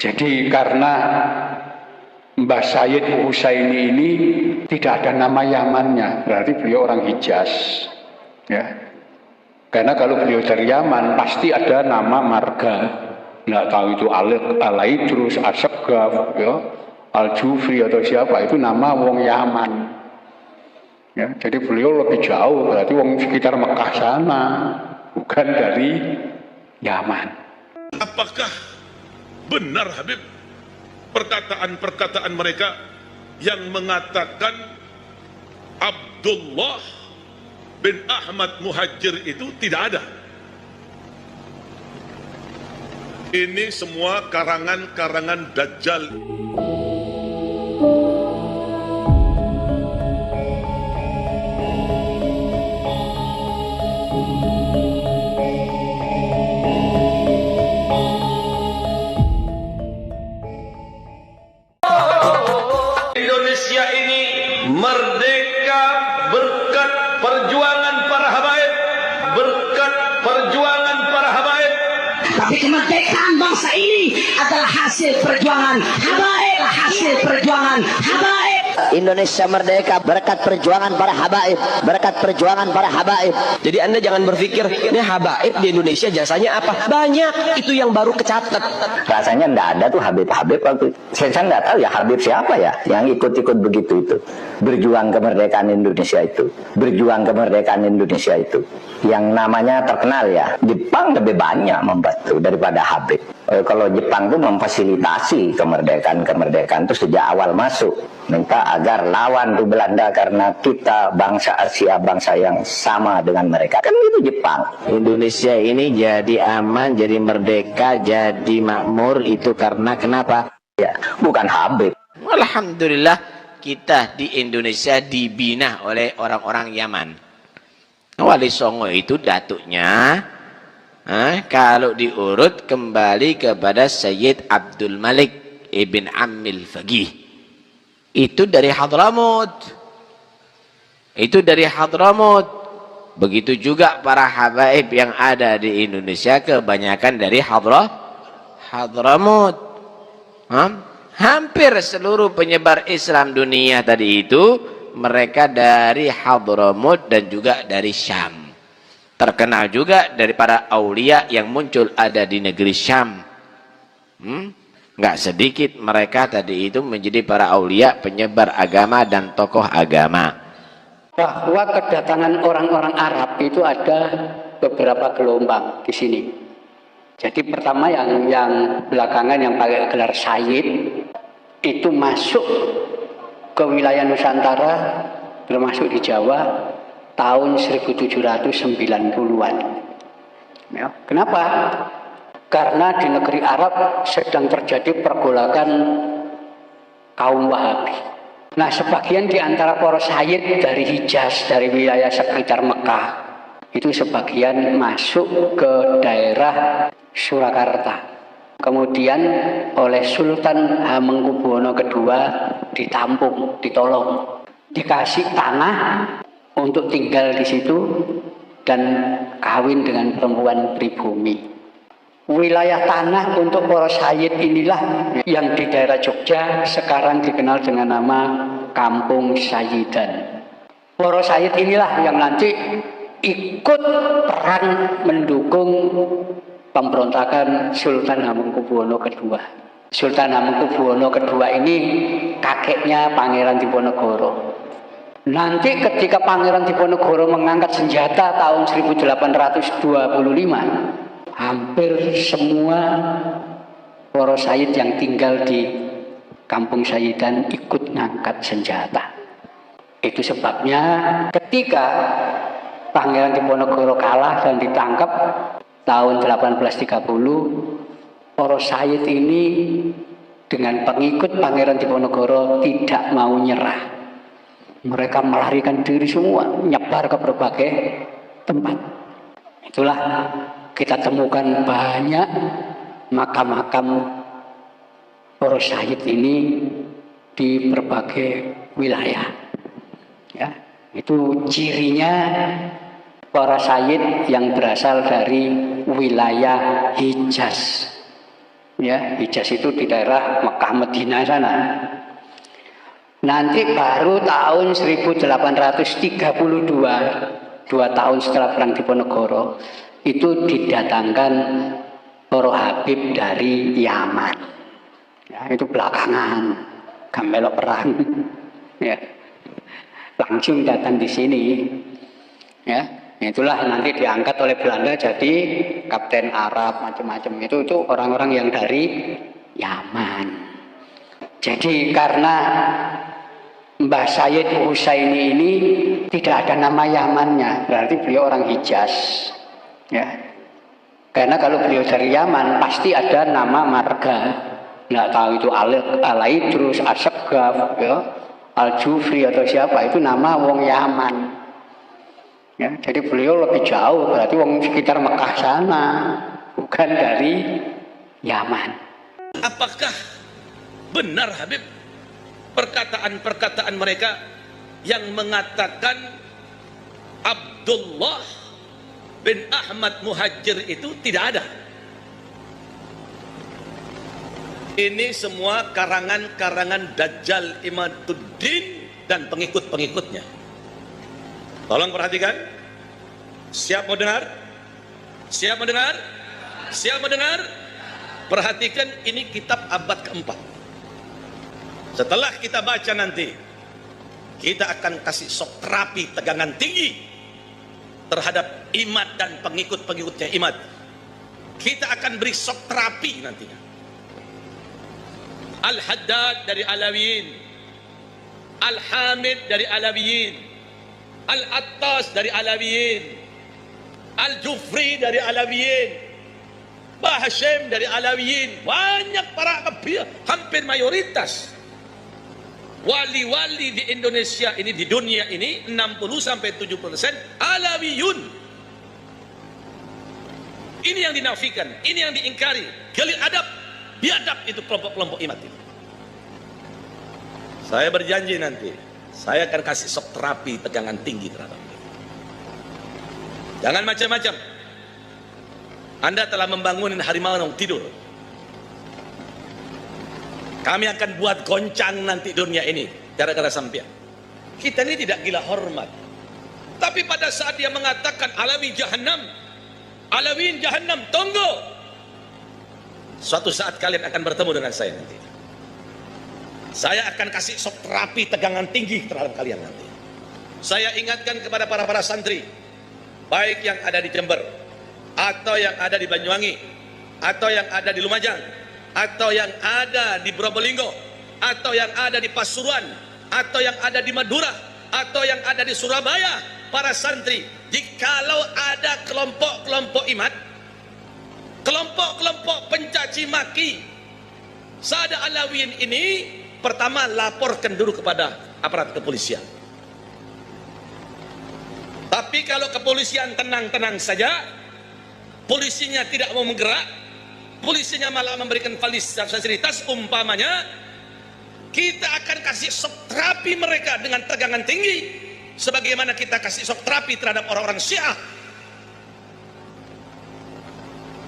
Jadi karena Mbah Sayyid Husaini ini tidak ada nama Yamannya, berarti beliau orang Hijaz, ya. Karena kalau beliau dari Yaman pasti ada nama marga, nggak tahu itu Al-Aidrus, As-Saggaf, ya, Al-Jufri atau siapa, itu nama wong Yaman. Ya, jadi beliau lebih jauh, berarti wong sekitar Mekah sana, bukan dari Yaman. Apakah benar Habib perkataan-perkataan mereka yang mengatakan Abdullah bin Ahmad Muhajir itu tidak ada? Ini semua karangan-karangan Dajjal. Indonesia ini merdeka berkat perjuangan para habaib, berkat perjuangan para habaib. Tapi kemerdekaan bangsa ini adalah hasil perjuangan habaib, hasil perjuangan habaib. Indonesia merdeka berkat perjuangan para habaib, berkat perjuangan para habaib. Jadi Anda jangan berpikir ini habaib di Indonesia jasanya apa? Banyak, itu yang baru kecatat. Rasanya enggak ada tuh Habib waktu. Saya enggak tahu ya Habib siapa ya yang ikut-ikut begitu itu. Berjuang kemerdekaan Indonesia itu. Berjuang kemerdekaan Indonesia itu. Yang namanya terkenal ya. Jepang lebih banyak membantu daripada Habib. Kalau Jepang tuh memfasilitasi kemerdekaan itu sejak awal masuk. Minta agar lawan tuh Belanda karena kita bangsa Asia, bangsa yang sama dengan mereka. Kan itu Jepang. Indonesia ini jadi aman, jadi merdeka, jadi makmur itu karena kenapa? Ya, bukan Habib. Alhamdulillah kita di Indonesia dibina oleh orang-orang Yaman. Wali Songo itu datuknya kalau diurut kembali kepada Sayyid Abdul Malik Ibn Ammil Faqih. Itu dari Hadramut. Itu dari Hadramut. Begitu juga para habaib yang ada di Indonesia kebanyakan dari Hadramut. Hampir seluruh penyebar Islam dunia tadi itu mereka dari Hadramut dan juga dari Syam. Terkenal juga dari para aulia yang muncul ada di negeri Syam. Nggak sedikit mereka tadi itu menjadi para aulia, penyebar agama dan tokoh agama. Bahwa kedatangan orang-orang Arab itu ada beberapa gelombang di sini. Jadi pertama yang belakangan yang pakai gelar Sayyid itu masuk ke wilayah Nusantara termasuk di Jawa tahun 1790-an. Ya, kenapa? Karena di negeri Arab sedang terjadi pergolakan kaum Wahabi. Nah, sebagian di antara para sayyid dari Hijaz, dari wilayah sekitar Mekah, itu sebagian masuk ke daerah Surakarta. Kemudian oleh Sultan Hamengkubuwono II ditampung, ditolong, dikasih tanah untuk tinggal di situ dan kawin dengan perempuan pribumi. Wilayah tanah untuk para sayyid inilah yang di daerah Jogja sekarang dikenal dengan nama Kampung Sayyidan. Para sayyid inilah yang nanti ikut perang mendukung pemberontakan Sultan Hamengkubuwono II. Sultan Hamengkubuwono II ini kakeknya Pangeran Diponegoro. Nanti ketika Pangeran Diponegoro mengangkat senjata tahun 1825, hampir semua para sayyid yang tinggal di Kampung Sayyidan ikut ngangkat senjata. Itu sebabnya ketika Pangeran Diponegoro kalah dan ditangkap tahun 1830, para sayyid ini dengan pengikut Pangeran Diponegoro tidak mau nyerah. Mereka melarikan diri semua, nyebar ke berbagai tempat. Itulah kita temukan banyak makam-makam para sayyid ini di berbagai wilayah. Ya, itu cirinya para sayyid yang berasal dari wilayah Hijaz. Ya, Hijaz itu di daerah Mekah Medina sana. Nanti baru tahun 1832, 2 tahun setelah Perang Diponegoro, itu didatangkan para Habib dari Yaman. Ya, itu belakangan, gak melok perang. Ya, langsung datang di sini. Ya, itulah nanti diangkat oleh Belanda jadi kapten Arab macam-macam. Itu orang-orang yang dari Yaman. Jadi karena Mbah Sayyid Husaini ini tidak ada nama Yamannya, berarti beliau orang Hijaz. Ya. Karena kalau beliau dari Yaman pasti ada nama marga. Nggak tahu itu Al-Aidrus, As-Saggaf, ya, Al-Jufri atau siapa, itu nama wong Yaman. Ya, jadi beliau lebih jauh, berarti wong sekitar Mekah sana, bukan dari Yaman. Apakah benar Habib perkataan-perkataan mereka yang mengatakan Abdullah bin Ahmad Muhajir itu tidak ada? Ini semua karangan-karangan Dajjal Imaduddin dan pengikut-pengikutnya. Tolong perhatikan. Siap mau dengar? Siap mau dengar? Siap mau dengar? Perhatikan, ini kitab abad keempat. Setelah kita baca nanti, kita akan kasih sok terapi tegangan tinggi terhadap Imad dan pengikut-pengikutnya Imad. Kita akan beri sok terapi nantinya. Al-Haddad dari Alawiyin, Al-Hamid dari Alawiyin, Al-Attas dari Alawiyin, Al-Jufri dari Alawiyin, Mbah Hashim dari Alawiyin. Banyak para kabir, hampir mayoritas wali-wali di Indonesia ini, di dunia ini 60-70% Alawiyun. Ini yang dinafikan, ini yang diingkari. Galil adab, biadab itu kelompok-kelompok Imad itu. Saya berjanji nanti saya akan kasih sok terapi tegangan tinggi terhadap mereka. Jangan macam-macam. Anda telah membangunin harimau yang tidur. Kami akan buat goncang nanti dunia ini gara-gara sampean. Kita ini tidak gila hormat. Tapi pada saat dia mengatakan Alawi Jahannam, Alawiin Jahannam, tunggu. Suatu saat kalian akan bertemu dengan saya nanti. Saya akan kasih sok terapi tegangan tinggi terhadap kalian nanti. Saya ingatkan kepada para santri, baik yang ada di Jember, atau yang ada di Banyuwangi, atau yang ada di Lumajang, atau yang ada di Probolinggo, atau yang ada di Pasuruan, atau yang ada di Madura, atau yang ada di Surabaya, para santri, jikalau ada kelompok-kelompok Imad, kelompok-kelompok pencaci maki Sada Alawiyin ini, pertama laporkan dulu kepada aparat kepolisian. Tapi kalau kepolisian tenang-tenang saja, polisinya tidak mau menggerak, polisinya malah memberikan fasilitas, umpamanya kita akan kasih shock terapi mereka dengan tegangan tinggi, sebagaimana kita kasih shock terapi terhadap orang-orang Syiah.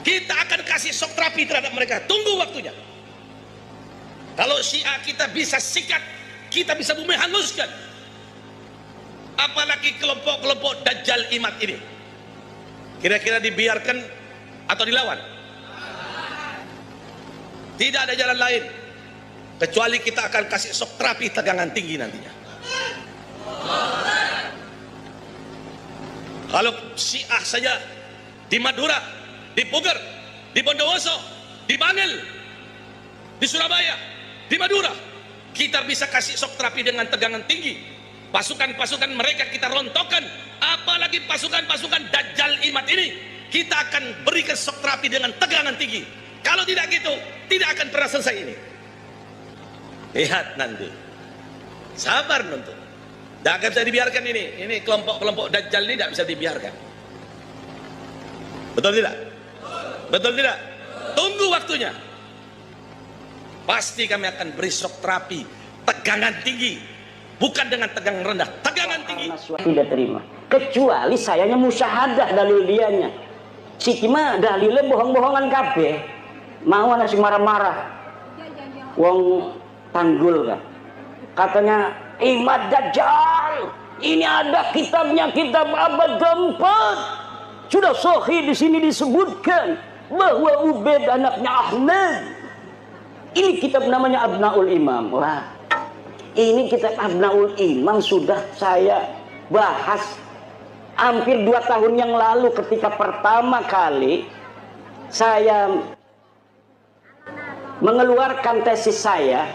Kita akan kasih shock terapi terhadap mereka. Tunggu waktunya. Kalau Syiah kita bisa sikat, kita bisa bumi hanguskan, apalagi kelompok-kelompok Dajjal Imad ini. Kira-kira dibiarkan atau dilawan? Tidak ada jalan lain kecuali kita akan kasih shock terapi tegangan tinggi nantinya. Kalau Syiah saja di Madura, di Puger, di Bondowoso, di Bangil, di Surabaya, di Madura, kita bisa kasih shock terapi dengan tegangan tinggi. Pasukan-pasukan mereka kita rontokkan, apalagi pasukan-pasukan Dajjal Imad ini kita akan berikan shock terapi dengan tegangan tinggi. Kalau tidak gitu, tidak akan pernah selesai ini. Lihat nanti, sabar nonton. Tidak bisa dibiarkan ini kelompok-kelompok Dajjal ini tidak bisa dibiarkan. Betul tidak? Betul tidak? Tunggu waktunya. Pasti kami akan beri shock terapi tegangan tinggi, bukan dengan tegangan rendah, tegangan tinggi. Tidak terima, kecuali sayanya musyahadah dalil dianya. Si kima dalilnya bohong-bohongan kabeh. mau anak sing marah-marah. Wong Tanggul kan. Katanya Imad Dajjal. Ini ada kitabnya, kitab abad keempat. Sudah sahih di sini disebutkan bahwa Ubaid anaknya Ahmad. Ini kitab namanya Abnaul Imam. Wah, ini kitab Abnaul Imam sudah saya bahas hampir 2 tahun yang lalu ketika pertama kali saya mengeluarkan tesis saya.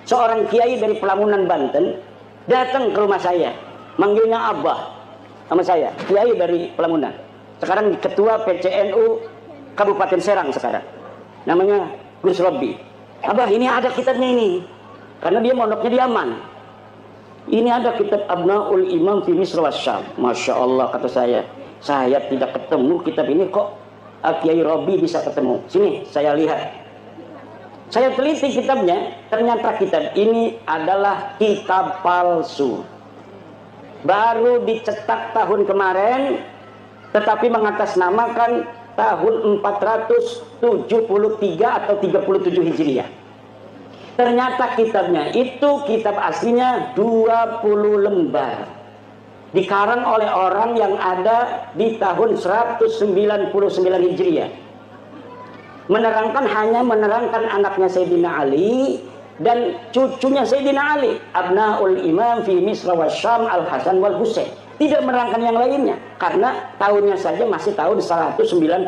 Seorang kiai dari Pelamunan Banten datang ke rumah saya, manggilnya Abah sama saya, kiai dari Pelamunan. Sekarang ketua PCNU Kabupaten Serang sekarang. Namanya Gus Robi. Abah, ini ada kitabnya ini. Karena dia mondoknya di Yaman. Ini ada kitab Abnaul Imam fi Misr wa Syam. Masya Allah, kata saya. Saya tidak ketemu kitab ini, kok Kiai Robi bisa ketemu. Sini saya lihat. Saya teliti kitabnya, ternyata kitab ini adalah kitab palsu. Baru dicetak tahun kemarin, tetapi mengatasnamakan tahun 473 atau 37 Hijriah. Ternyata kitabnya itu kitab aslinya 20 lembar. Dikarang oleh orang yang ada di tahun 199 Hijriah. Hanya menerangkan anaknya Sayyidina Ali dan cucunya Sayyidina Ali, Abnaul Imam fi Misr wa Syam Al-Hasan wal Husain. Tidak menerangkan yang lainnya karena tahunnya saja masih tahun 199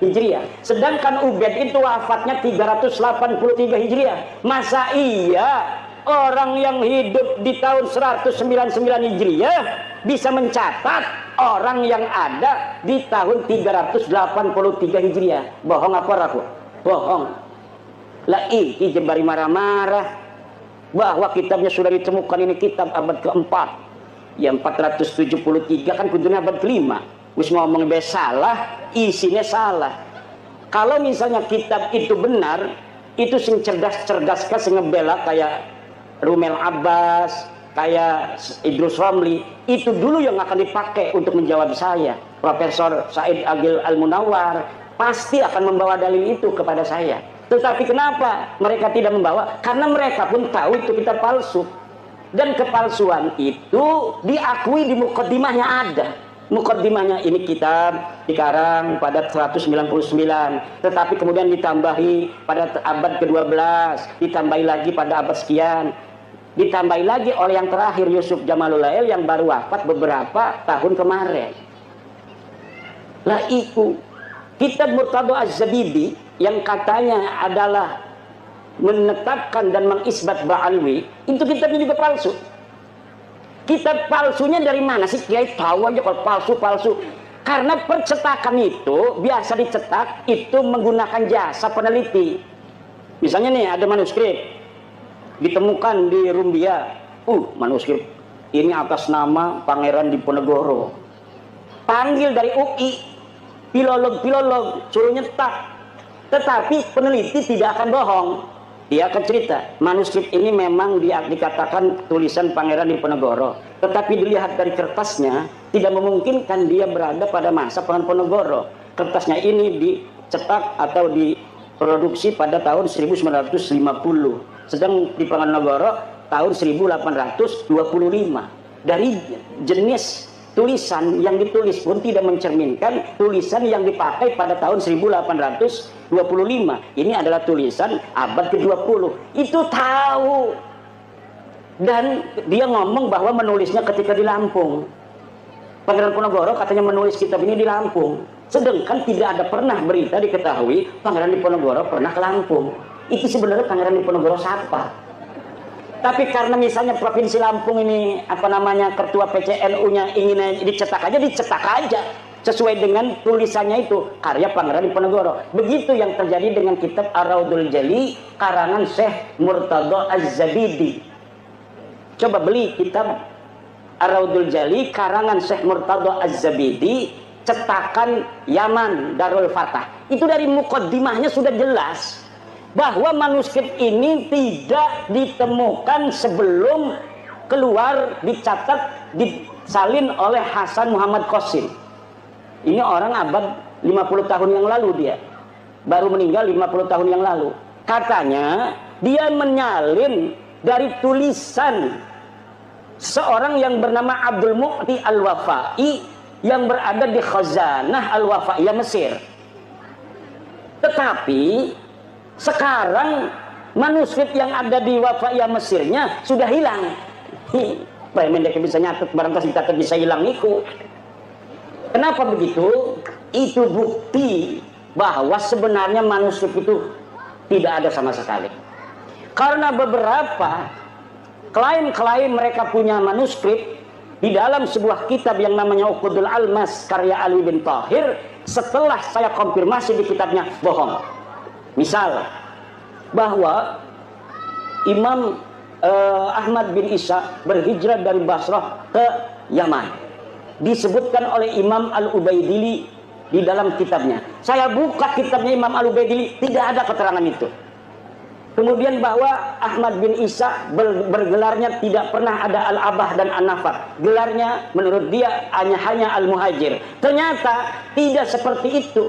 Hijriah. Sedangkan Ubaid itu wafatnya 383 Hijriah. Masa iya orang yang hidup di tahun 199 Hijriah bisa mencatat orang yang ada di tahun 383 Hijriah? Bohong apa ragu? Bohong. Lah iki jembari marah-marah bahwa kitabnya sudah ditemukan, ini kitab abad keempat. Ya 473 kan kudunya abad kelima. Wis ngomong be salah, isinya salah. Kalau misalnya kitab itu benar, itu sing cerdas-cerdas kan sing ngebela kayak Rumel Abbas, kayak Idrus Romli, itu dulu yang akan dipakai untuk menjawab saya. Profesor Said Agil Al-Munawar pasti akan membawa dalil itu kepada saya. Tetapi kenapa mereka tidak membawa? Karena mereka pun tahu itu kitab palsu. Dan kepalsuan itu diakui di mukaddimahnya ada. Mukaddimahnya ini kitab dikarang pada 199, tetapi kemudian ditambahi pada abad ke-12, ditambahi lagi pada abad sekian, ditambahi lagi oleh yang terakhir Yusuf Jamalul Lail yang baru wafat beberapa tahun kemarin. Lah itu kitab Murtadha Az-Zabidi yang katanya adalah menetapkan dan mengisbat Ba'alwi, itu kitabnya juga palsu. Kitab palsunya dari mana sih? Kiai tahu aja kalau palsu-palsu. Karena percetakan itu biasa dicetak itu menggunakan jasa peneliti. Misalnya nih ada manuskrip ditemukan di Rumbia. Manuskrip ini atas nama Pangeran Diponegoro. Panggil dari UI, filolog suruh nyetak. Tetapi peneliti tidak akan bohong. Dia akan cerita, manuskrip ini memang dikatakan tulisan Pangeran Diponegoro, tetapi dilihat dari kertasnya tidak memungkinkan dia berada pada masa Pangeran Diponegoro. Kertasnya ini dicetak atau diproduksi pada tahun 1950, sedang di Pangeran Diponegoro tahun 1825. Dari jenis tulisan yang ditulis pun tidak mencerminkan tulisan yang dipakai pada tahun 1825. Ini adalah tulisan abad ke-20. Itu tahu. Dan dia ngomong bahwa menulisnya ketika di Lampung. Pangeran Diponegoro katanya menulis kitab ini di Lampung. Sedangkan tidak ada pernah berita diketahui Pangeran Diponegoro pernah ke Lampung. Itu sebenarnya Pangeran Diponegoro siapa? Tapi karena misalnya Provinsi Lampung ini ketua PCNU-nya ingin dicetak aja sesuai dengan tulisannya itu karya Pangeran Diponegoro. Begitu yang terjadi dengan kitab Ar-Raudul Jali karangan Syekh Murtadha Az-Zabidi. Coba beli kitab Ar-Raudul Jali karangan Syekh Murtadha Az-Zabidi, cetakan Yaman Darul Fatah. Itu dari mukaddimahnya sudah jelas bahwa manuskrip ini tidak ditemukan sebelum keluar, dicatat, disalin oleh Hasan Muhammad Qasim. Ini orang abad 50 tahun yang lalu dia. baru meninggal 50 tahun yang lalu. Katanya dia menyalin dari tulisan seorang yang bernama Abdul Mu'ti Al-Wafai yang berada di Khazanah Al-Wafaiyah Mesir. Tetapi sekarang manuskrip yang ada di Wafaiyah Mesirnya sudah hilang. Mendek bisa nyatet, barangkali kita bisa hilang itu. Kenapa begitu? Itu bukti bahwa sebenarnya manuskrip itu tidak ada sama sekali. Karena beberapa klaim mereka punya manuskrip di dalam sebuah kitab yang namanya Uqudul Almas karya Ali bin Tahir, setelah saya konfirmasi di kitabnya bohong. Misal bahwa Imam Ahmad bin Isa berhijrah dari Basrah ke Yaman, disebutkan oleh Imam Al-Ubaidili di dalam kitabnya. Saya buka kitabnya Imam Al-Ubaidili, tidak ada keterangan itu. Kemudian bahwa Ahmad bin Isa bergelarnya tidak pernah ada Al-Abah dan An-Nafar. Gelarnya menurut dia hanya Al-Muhajir. Ternyata tidak seperti itu.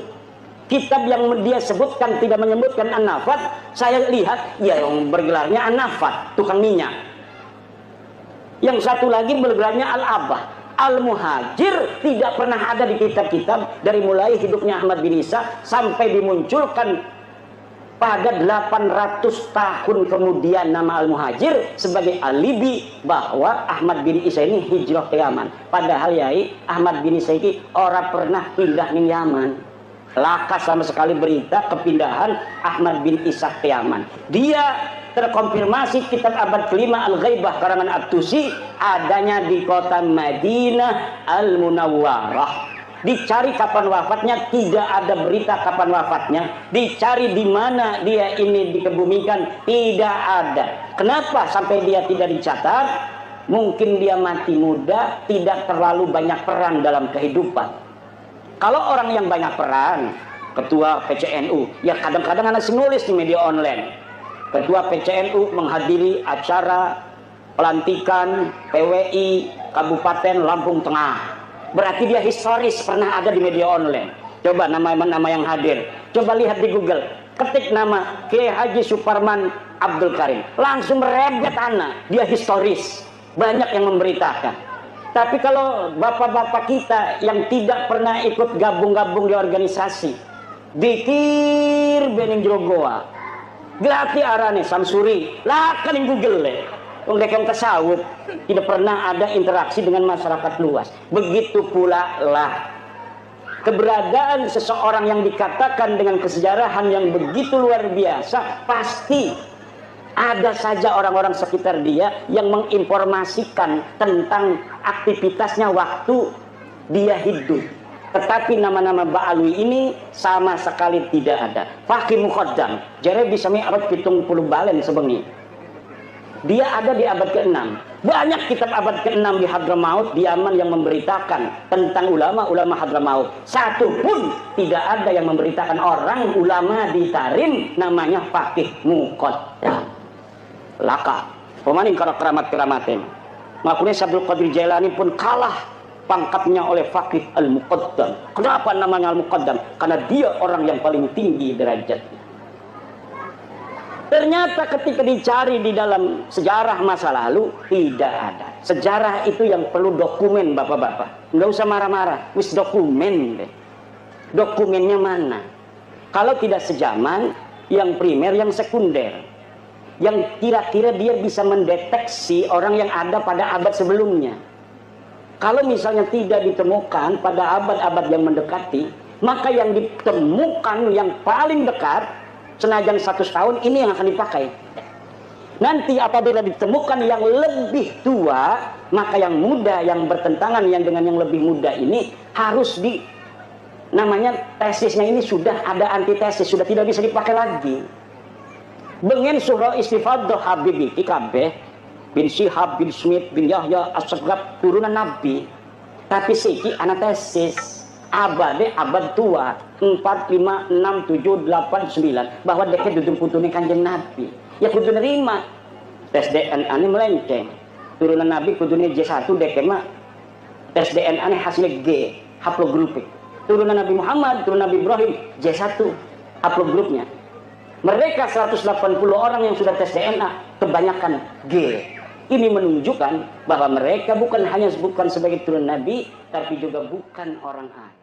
Kitab yang dia sebutkan tidak menyebutkan An-Nafar. Saya lihat ya yang bergelarnya An-Nafar, tukang minyak. Yang satu lagi bergelarnya Al-Abah. Al-Muhajir tidak pernah ada di kitab-kitab dari mulai hidupnya Ahmad bin Isa sampai dimunculkan pada 800 tahun kemudian nama Al-Muhajir sebagai alibi bahwa Ahmad bin Isa ini hijrah ke Yaman. Padahal yai Ahmad bin Isa ini orang pernah pindah ke Yaman. Laka sama sekali berita kepindahan Ahmad bin Isa ke Yaman. Dia terkonfirmasi kitab abad kelima Al-Ghaibah karangan At-Tusi adanya di kota Madinah Al-Munawwarah. Dicari kapan wafatnya, tidak ada berita kapan wafatnya. Dicari di mana dia ini dikebumikan, tidak ada. Kenapa sampai dia tidak dicatat? Mungkin dia mati muda, tidak terlalu banyak peran dalam kehidupan. Kalau orang yang banyak peran, ketua PCNU, ya kadang-kadang anak nulis di media online. Ketua PCNU menghadiri acara pelantikan PWI Kabupaten Lampung Tengah. Berarti dia historis pernah ada di media online. Coba nama-nama yang hadir. Coba lihat di Google. Ketik nama Kiai Haji Suparman Abdul Karim. Langsung merebet anak. Dia historis. Banyak yang memberitakan. Tapi kalau bapak-bapak kita yang tidak pernah ikut gabung-gabung di organisasi. Dikir bening jogoa. Gelati arane Samsuri. Lah kan yang Google le. Yang tasawuf tidak pernah ada interaksi dengan masyarakat luas. Begitu pula lah keberadaan seseorang yang dikatakan dengan kesejarahan yang begitu luar biasa, pasti ada saja orang-orang sekitar dia yang menginformasikan tentang aktivitasnya waktu dia hidup. Tetapi nama-nama Ba'alwi ini sama sekali tidak ada. Fakih Muqaddam jare bisa mi'raj 70 balen sebengi. Dia ada di abad ke-6. Banyak kitab abad ke-6 di Hadramaut, di Yaman yang memberitakan tentang ulama-ulama Hadramaut. Satu pun tidak ada yang memberitakan orang ulama di Tarim namanya Fakih Muqaddam. Laka. Pemaning kalau keramat-keramatin. Makanya Abdul Qadir Jailani pun kalah pangkatnya oleh Fakih Al-Muqaddam. Kenapa namanya Al-Muqaddam? Karena dia orang yang paling tinggi derajatnya. Ternyata ketika dicari di dalam sejarah masa lalu, tidak ada. Sejarah itu yang perlu dokumen bapak-bapak. Nggak usah marah-marah, wis dokumen deh. Dokumennya mana? Kalau tidak sejaman, yang primer, yang sekunder. Yang kira-kira dia bisa mendeteksi orang yang ada pada abad sebelumnya. Kalau misalnya tidak ditemukan pada abad-abad yang mendekati, maka yang ditemukan yang paling dekat, senajan 100 tahun ini yang akan dipakai. Nanti apabila ditemukan yang lebih tua, maka yang muda yang bertentangan yang dengan yang lebih muda ini harus namanya tesisnya ini sudah ada antitesis, sudah tidak bisa dipakai lagi. Bengen surah istifadah Habib iki kabeh bin Syihab bin Smith bin Yahya As-Sagrab turunan Nabi. Tapi siki antesis abad tua 4, 5, 6, 7, 8, 9 bahwa deket duduk putune Kanjeng Nabi. Ya kudu nerima tes DNA ini melenceng. Turunan Nabi kudune J1 deket mah tes DNA ini hasilnya G, haplogrupik. Turunan Nabi Muhammad, turunan Nabi Ibrahim J1. upload grupnya. Mereka 180 orang yang sudah tes DNA, kebanyakan G. Ini menunjukkan bahwa mereka bukan hanya bukan sebagai turun Nabi, tapi juga bukan orang Arab.